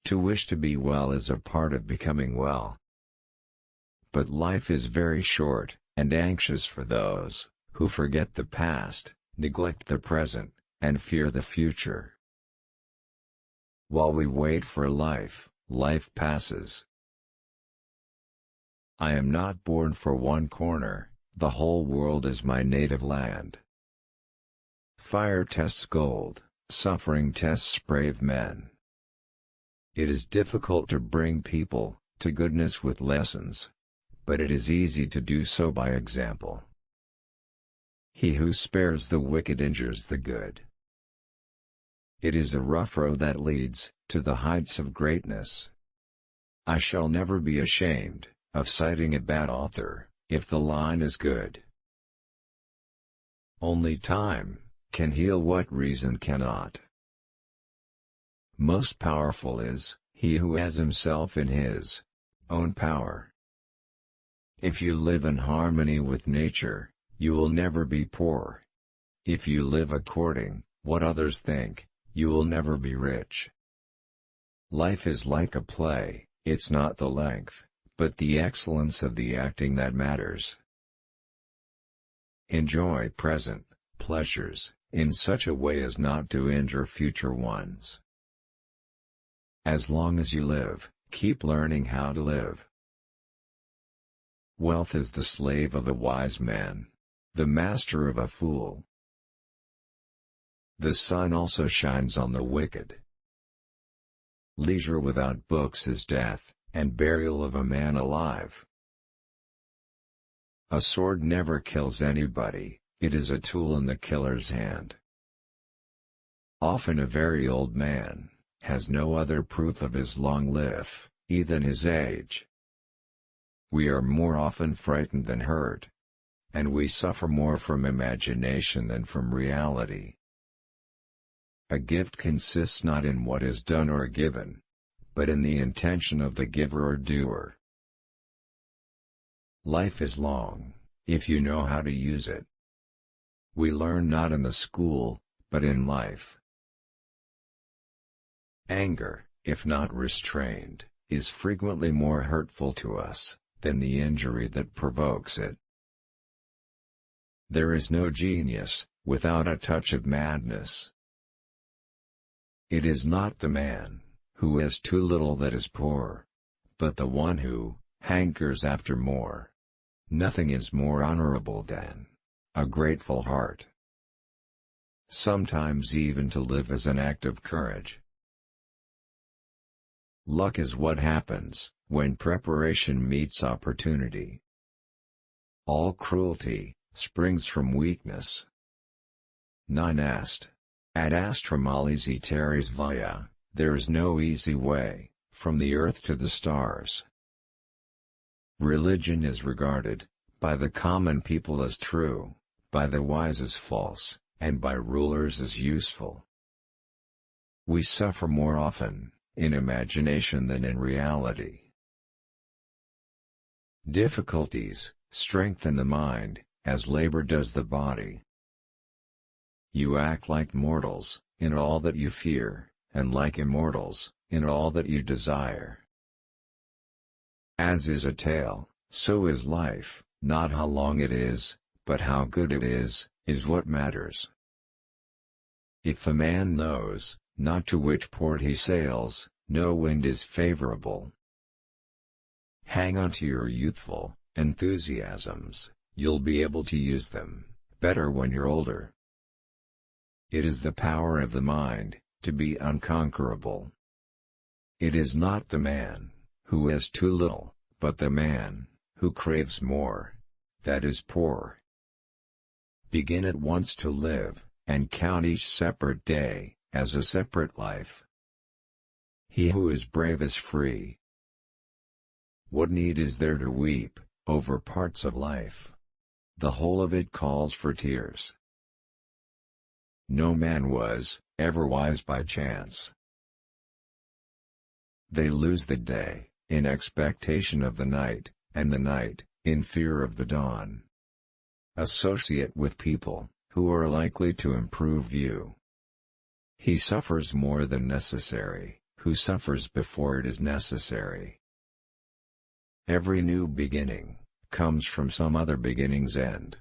To wish to be well is a part of becoming well. But life is very short, and anxious for those who forget the past, neglect the present, and fear the future. While we wait for life, life passes. I am not born for one corner, the whole world is my native land. Fire tests gold, suffering tests brave men. It is difficult to bring people to goodness with lessons, but it is easy to do so by example. He who spares the wicked injures the good. It is a rough road that leads to the heights of greatness. I shall never be ashamed of citing a bad author, if the line is good. Only time can heal what reason cannot. Most powerful is he who has himself in his own power. If you live in harmony with nature, you will never be poor. If you live according what others think, you will never be rich. Life is like a play, it's not the length, but the excellence of the acting that matters. Enjoy present pleasures in such a way as not to injure future ones. As long as you live, keep learning how to live. Wealth is the slave of a wise man, the master of a fool. The sun also shines on the wicked. Leisure without books is death, and burial of a man alive. A sword never kills anybody, it is a tool in the killer's hand. Often a very old man has no other proof of his long life, than his age. We are more often frightened than hurt. And we suffer more from imagination than from reality. A gift consists not in what is done or given, but in the intention of the giver or doer. Life is long, if you know how to use it. We learn not in the school, but in life. Anger, if not restrained, is frequently more hurtful to us than the injury that provokes it. There is no genius without a touch of madness. It is not the man who has too little that is poor, but the one who hankers after more. Nothing is more honorable than a grateful heart. Sometimes even to live is an act of courage. Luck is what happens when preparation meets opportunity. All cruelty springs from weakness. 9 Ad astramalis iteris via, there is no easy way, from the earth to the stars. Religion is regarded, by the common people as true, by the wise as false, and by rulers as useful. We suffer more often, in imagination than in reality. Difficulties strengthen the mind, as labor does the body. You act like mortals, in all that you fear, and like immortals, in all that you desire. As is a tale, so is life, not how long it is, but how good it is what matters. If a man knows not to which port he sails, no wind is favorable. Hang on to your youthful enthusiasms, you'll be able to use them better when you're older. It is the power of the mind to be unconquerable. It is not the man who has too little, but the man who craves more that is poor. Begin at once to live, and count each separate day as a separate life. He who is brave is free. What need is there to weep over parts of life? The whole of it calls for tears. No man was ever wise by chance. They lose the day in expectation of the night, and the night in fear of the dawn. Associate with people who are likely to improve you. He suffers more than necessary who suffers before it is necessary. Every new beginning comes from some other beginning's end.